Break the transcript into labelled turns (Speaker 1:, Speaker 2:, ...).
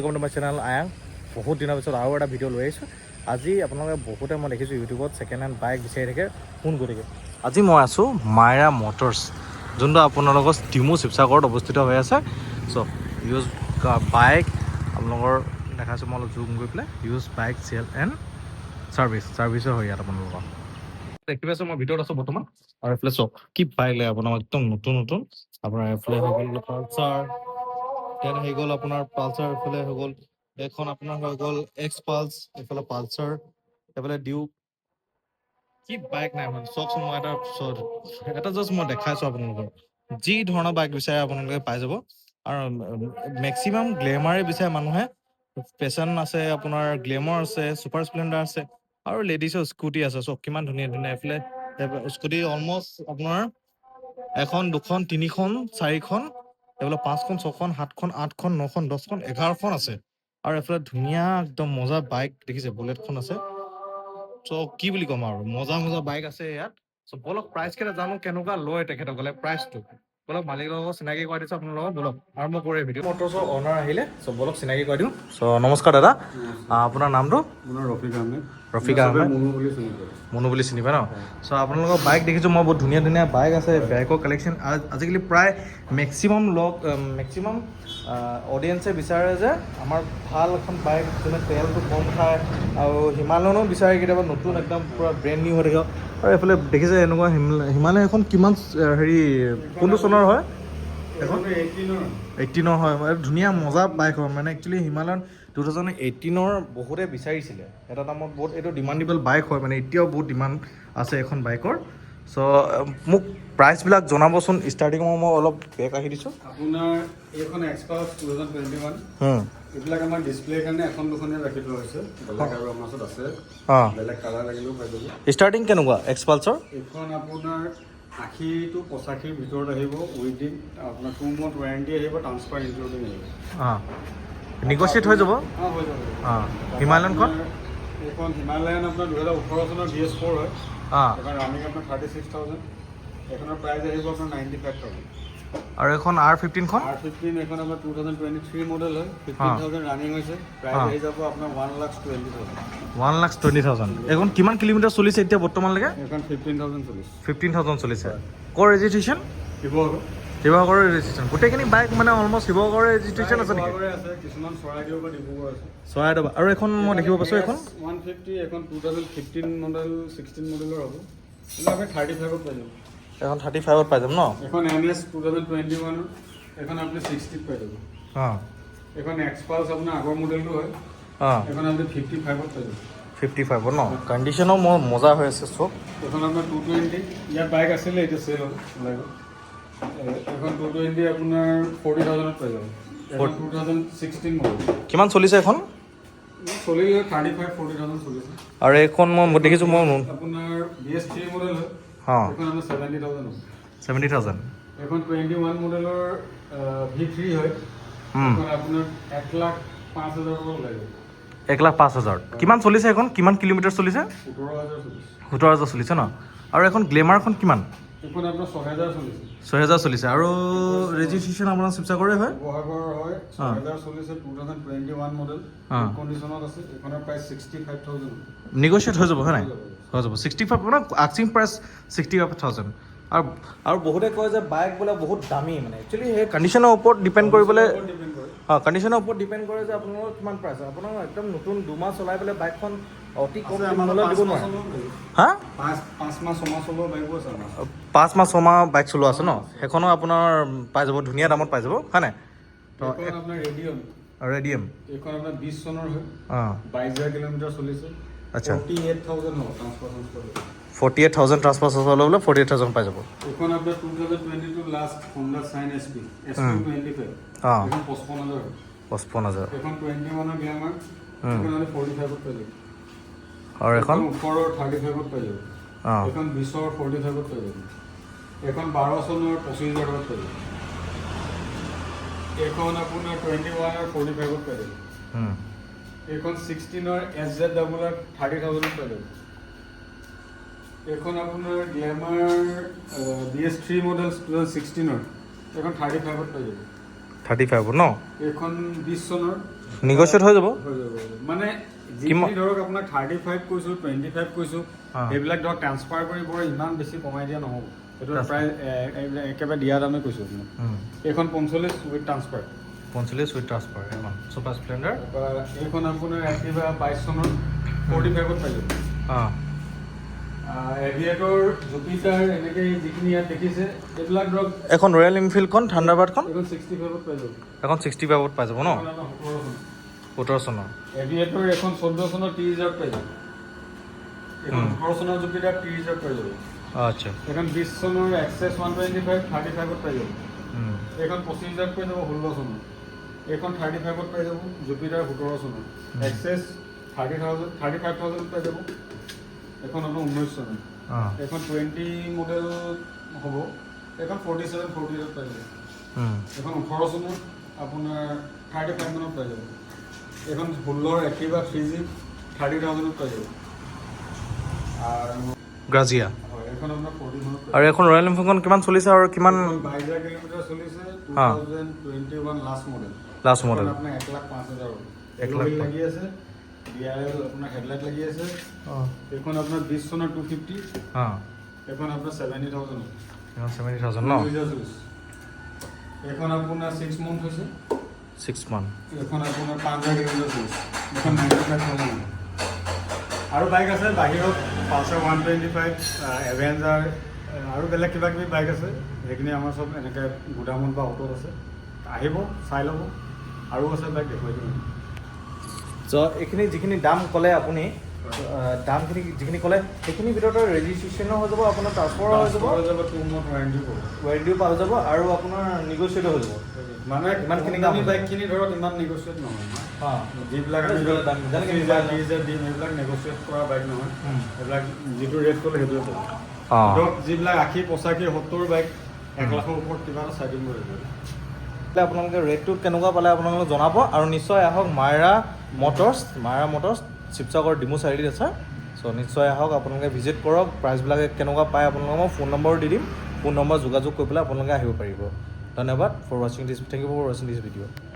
Speaker 1: Welcome to my channel आयां बहुत दिन पिछत आरो এটা ভিডিও লৈ আহিছোঁ। আজি আপোনালোকে বহুতে মই দেখিছোঁ ইউটিউবত ছেকেণ্ড হেণ্ড বাইক বিচাৰি থাকে, ফোন কৰি থাকে। আজি মই আছোঁ মাইৰা মটৰ্ছ, যোনটো আপোনালোকৰ ডিমু শিৱসাগৰত অৱস্থিত হৈ আছে। চ' ইউজ বাইক আপোনালোকৰ দেখাইছোঁ, মই অলপ জুম কৰি পেলাই। ইউজ বাইক চেল এণ্ড ছাৰ্ভিচো হয় ইয়াত আপোনালোকৰ। দেখি পাইছোঁ মই ভিতৰত আছোঁ বৰ্তমান। আৰু এইফালে চাওক কি বাইক লাগে আপোনাৰ, একদম নতুন নতুন। আপোনাৰ এইফালে হৈ গ'ল পালচাৰ, দেন হৈ গ'ল আপোনাৰ পালচাৰ, এইফালে হৈ গ'ল এখন আপোনাৰ হৈ গ'ল এক্স পালছ, এইফালে পালচাৰ, এইফালে ডিউক। কি বাইক নাই মানে চাওকচোন, মই এটা জাষ্ট মই দেখাইছোঁ আপোনালোকক। যি ধৰণৰ বাইক বিচাৰে আপোনালোকে পাই যাব। আৰু মেক্সিমাম গ্লেমাৰে বিচাৰে মানুহে। পেচন আছে, আপোনাৰ গ্লেমৰ আছে, ছুপাৰ স্প্লেণ্ডাৰ আছে, আৰু লেডিছৰ স্কুটি আছে। চব কিমান ধুনীয়া ধুনীয়া। এইফালে স্কুটি অলমষ্ট আপোনাৰ এখন, দুখন, তিনিখন, চাৰিখন, এইফালে 5খন, 6খন, 7খন, 8খন, 9খন, 10খন, 11খন আছে। আৰু এইফালে ধুনীয়া একদম মজা বাইক দেখিছে, বুলেটখন আছে। চ' কি বুলি ক'ম আৰু, মজা মজা বাইক আছে ইয়াত। চ' বলক প্ৰাইচ কেইটা জানো কেনেকুৱা লয় তেখেতসকলে প্ৰাইচটো। বলক মালিকৰ লগত চিনাকি কৰাই দিছোঁ আপোনালোকক। বলক আৰম্ভ কৰি ভিডিঅ'। মটৰ্ছৰ অনাৰ আহিলে, চ' বলক চিনাকি কৰাই দিওঁ। চ' নমস্কাৰ দাদা, আপোনাৰ নামটো?
Speaker 2: ৰফিক আহমেদ।
Speaker 1: ৰফিক আহমেদ, মনু বুলি চিনি পায় ন? চ' আপোনালোকৰ বাইক দেখিছোঁ মই, বহুত ধুনীয়া ধুনীয়া বাইক আছে। বাইকৰ কালেকশ্যন আজিকালি প্ৰায় মেক্সিমাম অডিয়েঞ্চে বিচাৰে যে আমাৰ ভাল এখন বাইক, যোনে তেলটো কম খায়, আৰু হিমালয়নো বিচাৰে কেতিয়াবা নতুন একদম পূৰা ব্ৰেণ্ড নিউ হৈ থাকে। আৰু এইফালে দেখিছে এনেকুৱা হিমালয় এখন কিমান কোনটো চনৰ হয়? এখন 18ৰ হয়। ধুনীয়া মজা বাইক হয় মানে। একচুৱেলি হিমালয়ন 2018ৰ বহুতে বিচাৰিছিলে এটা দামত, বহুত এইটো ডিমাণ্ডেবল বাইক হয় মানে। এতিয়াও বহুত ডিমাণ্ড আছে এখন বাইকৰ। চ' মোক প্ৰাইচবিলাক জনাবচোন। ষ্টাৰ্টিঙৰ মই অলপ বেক আহি দিছোঁ।
Speaker 2: আপোনাৰ এইখন এক্সপাল্ছ 2021, এইবিলাক আমাৰ ডিছপ্লেৰ কাৰণে এখন দুখনীয়া ৰাখি থোৱা হৈছে। বেলেগ আৰু আমাৰ ওচৰত আছে, বেলেগ কালাৰ লাগিলেও পাই যাব।
Speaker 1: ষ্টাৰ্টিং কেনেকুৱা এক্সপালছৰ?
Speaker 2: এইখন আপোনাৰ 80 to 85ৰ ভিতৰত আহিব। উইদিন আপোনাৰ 2 month ৱাৰেণ্টি আহিব, ট্ৰান্সফাৰ ইনক্লুডিং আহিব।
Speaker 1: নেগচিয়েট হৈ যাব?
Speaker 2: হৈ যাব।
Speaker 1: হিমালয়নখন?
Speaker 2: এইখন হিমালয়ান আপোনাৰ 2018 চনৰ BS4 হয়। এখন ৰানিং আপোনাৰ 36,000। এইখনৰ প্ৰাইচ আহিব আপোনাৰ 95,000।
Speaker 1: আৰু এখন R15খন?
Speaker 2: R15 এখন আপোনাৰ 2023 মডেল হয়। 15,000 ৰানিং হৈছে। প্ৰাইচ আহি যাব আপোনাৰ 1,20,000।
Speaker 1: 1,20,000। এখন কিমান কিলোমিটাৰ চলিছে এতিয়া বৰ্তমানলৈকে?
Speaker 2: এখন 15,000 চলিছে।
Speaker 1: 15,000 চলিছে। ক'ৰ ৰেজিষ্ট্ৰেশ্যন? শিৱসাগৰৰ ৰেজিষ্ট্ৰেশ্যন। গোটেইখিনি বাইক মানে অলমষ্ট শিৱসাগৰৰ ৰেজিষ্ট্ৰেশ্যন আছে নেকি?
Speaker 2: আছে, কিছুমান চৰাইদেউ বা ডিব্ৰুগড় আছে।
Speaker 1: চৰাইদেউ। আৰু এখন মই দেখিব পাইছোঁ এখন
Speaker 2: 150, এখন 2015 মডেল, 16 মডেলৰ হ'ব। এইবিলাক আপুনি 35ত পাই যাব।
Speaker 1: এখন 35ত পাই যাম ন?
Speaker 2: এখন NS 2021, এখন আপুনি 60ত পাই যাব। এখন এক্সপাল্ছ আপোনাৰ আগৰ মডেলটো হয়। এখন আপুনি 55ত পাই যাব।
Speaker 1: 55ত ন? কণ্ডিশ্যনো মোৰ মজা হৈ আছে চব।
Speaker 2: এখন আপোনাৰ 220, ইয়াত বাইক আছিলে, এতিয়া চেল হ'ল, ওলাই গ'ল। এখন 220 আপোনাৰ 40,000ত পাই যাব। এখন 2016 মডেল।
Speaker 1: কিমান চলিছে এখন?
Speaker 2: চলিলে 35-40,000 চলিছে।
Speaker 1: আৰু এইখন মই দেখিছোঁ মই
Speaker 2: আপোনাৰ BS3 মডেল হয়। এখন আপোনাৰ 70,000 হ'ব।
Speaker 1: 70,000।
Speaker 2: এখন 21 মডেলৰ V3 হয়। এখন আপোনাৰ 1,05,000 পৰা ওলাই যাব।
Speaker 1: 1,05,000। কিমান চলিছে এখন? কিমান কিলোমিটাৰ চলিছে?
Speaker 2: 17,000 চলিছে।
Speaker 1: 17,000 চলিছে ন? আৰু এখন গ্লেমাৰখন কিমান?
Speaker 2: এখন আপোনাৰ 6,000 চলিছে।
Speaker 1: 6,000 চলিছে। আৰু ৰেজিষ্ট্ৰেশ্যন আপোনাৰ শিৱসাগৰে হয়?
Speaker 2: শিৱসাগৰ হয়। 6,000 চলিছে, 2021 মডেল। কণ্ডিশ্যনত আছে। এইখনৰ প্ৰাইচ 65,000।
Speaker 1: নেগচিয়েট হৈ যাব হয় নাই? হৈ যাব। 65 মানে আস্কিং প্ৰাইচ 65,000। আৰু বহুতে কয় যে বাইক বোলে বহুত দামী, মানে একচুৱেলি সেই কণ্ডিশ্যনৰ ওপৰত ডিপেণ্ড কৰিবলৈ, কণ্ডিশ্যনৰ ওপৰত ডিপেণ্ড কৰে যে আপোনালোকৰ কিমান প্ৰাইচ। আপোনাৰ একদম নতুন 2 মাহ চলাই পেলাই বাইকখন অতি কম মূল্যত দিব নোৱাৰে।
Speaker 2: 5 মাহ 6 মাহ চলোৱা বাইকো আছে আমাৰ।
Speaker 1: 5 মাহ 6 মাহ বাইক চলোৱা আছে ন? সেইখনো আপোনাৰ পাই যাব, ধুনীয়া দামত পাই যাব হয় নাই?
Speaker 2: এইখন আপোনাৰ
Speaker 1: ৰেডিয়াম।
Speaker 2: এইখন আপোনাৰ 20 চনৰ হয়। 22,000 কিলোমিটাৰ চলিছে।
Speaker 1: আচ্ছা।
Speaker 2: 48,000 হ'ব ট্ৰান্সফাৰ।
Speaker 1: 48,000 ট্ৰান্সফাৰ ল'লে 48,000 পাই যাব।
Speaker 2: এইখন আপোনাৰ 2022 লাষ্ট Honda Shine SP 25। এইখন 55,000।
Speaker 1: 55,000।
Speaker 2: এইখন 21ৰ গ্লেমাৰ, এইখন আমি 45ত পাই যাব।
Speaker 1: আৰু এখন
Speaker 2: ওপৰৰ 35ত পাই যাব। এইখন 20ৰ 45ত পাই যাব। এইখন 12 চনৰ 25,000 পাই যাব। এইখন আপোনাৰ 21ৰ 45ত পাই যাব। এইখন 16ৰ SZR 30,000ত পাই যাব। এইখন আপোনাৰ গ্লেমাৰ BS3 মডেল 2016ৰ, এইখন 35ত পাই যাব।
Speaker 1: 35 ন?
Speaker 2: এইখন 20 চনৰ
Speaker 1: নেগোচিয়েট হৈ যাব
Speaker 2: হৈ যাব মানে যিখিনি ধৰক আপোনাক 35 কৈছোঁ 25 কৈছোঁ সেইবিলাক ধৰক ট্ৰান্সফাৰ কৰি বৰ ইমান বেছি কমাই দিয়া নহ'ব সেইটো প্ৰায় একেবাৰে দিয়া দামে কৈছোঁ আপোনাক এইখন 45 উইথ ট্ৰান্সফাৰ
Speaker 1: 45 উইথ ট্ৰান্সফাৰ এখন ছুপাৰ স্প্লেণ্ডাৰ
Speaker 2: এইখন আপোনাৰ এক্টিভা 22 চনৰ 45ত পাই যাব এভিয়েটৰ জুপিটাৰ এনেকৈ যিখিনি ইয়াত দেখিছে এইবিলাক ধৰক
Speaker 1: এখন ৰয়েল এনফিল্ডখন থাণ্ডাৰবাৰ্ডখন
Speaker 2: এইখন 65ত পাই যাব
Speaker 1: এখন 65ত পাই যাব ন 17 চনৰ
Speaker 2: এভিয়েটৰ এখন 14 চনৰ 30,000 পাই যাব এখন 18 চনৰ জুপিটাৰ 30,000 পাই যাব
Speaker 1: আচ্ছা
Speaker 2: এখন 20 চনৰ এক্সেছ 125 35ত পাই যাব এইখন 25,000 পাই যাব 16 চনৰ এইখন 35ত পাই যাব জুপিটাৰ 17 চনৰ এক্সেছ 35,000 পাই যাব এখন আপোনাৰ 19 চনৰ এখন 20 মডেল হ'ব এখন 47 48ত পাই যাব এখন 18 চনত আপোনাৰ 35 মানত পাই যাব এখন 16ৰ এক্টিভা 3G 30,000ত পাই যাব আৰু
Speaker 1: গ্ৰাজিয়া
Speaker 2: হয় এখন আপোনাৰ 40 মানত
Speaker 1: আৰু এখন ৰয়েল এনফিল্ডখন কিমান চলিছে আৰু কিমান
Speaker 2: 22,000 কিলোমিটাৰ চলিছে 2021 লাষ্ট মডেল আপোনাৰ 1,05,000 1,00,000 লাগি আছে DRL আপোনাৰ হেডলাইট লাগি আছে এইখন আপোনাৰ 20 চনৰ 250 এইখন আপোনাৰ 70,000
Speaker 1: এখন 70,000 ন
Speaker 2: এইখন আপোনাৰ 6 মান্থ হৈছে
Speaker 1: 6 মান্থ
Speaker 2: এইখন আপোনাৰ 5,000 কিলোমিটাৰ চলিছে এইখন 95,000 আৰু বাইক আছে বাহিৰত পালচাৰ 125 এভেঞ্জাৰ আৰু বেলেগ কিবা কিবি বাইক আছে সেইখিনি আমাৰ চব এনেকৈ গুদামত বা অটোত আছে আহিব চাই ল'ব আৰু আছে বাইক দেখুৱাই দিম
Speaker 1: চ' এইখিনি যিখিনি দাম ক'লে আপুনি দামখিনি যিখিনি ক'লে সেইখিনিৰ ভিতৰতে ৰেজিষ্ট্ৰেশ্যনো হৈ যাব আপোনাৰ ট্ৰান্সফাৰো হৈ যাব
Speaker 2: 2 মান্থ
Speaker 1: ৱাৰেণ্টিও পোৱা যাব আৰু আপোনাৰ নেগোচিয়েটো হৈ যাব
Speaker 2: মানে
Speaker 1: ইমানখিনি
Speaker 2: দামী বাইকখিনি ধৰক ইমান নেগোচিয়েট নহয় যিবিলাক আমি এইবিলাক নেগোচিয়েট কৰা বাইক নহয় এইবিলাক যিটো ৰেট ক'লে সেইটোৱে পাব ধৰক যিবিলাক 80 85 70 বাইক 1 লাখৰ ওপৰত কিবা এটা চাই দিম বুলি
Speaker 1: আপোনালোকে ৰেটটো কেনেকুৱা পালে আপোনালোকে জনাব আৰু নিশ্চয় আহক মাইৰা মটৰ্ছ শিৱসাগৰ ডিমু চাৰিআলিত আছে চ' নিশ্চয় আহক আপোনালোকে ভিজিট কৰক প্ৰাইচবিলাক কেনেকুৱা পায় আপোনালোকক মই ফোন নম্বৰ দি দিম ফোন নম্বৰ যোগাযোগ কৰি পেলাই আপোনালোকে আহিব পাৰিব ধন্যবাদ ফৰ ৱাচিং দিছ থেংক ইউ ফৰ ৱাচিং দিছ ভিডিঅ'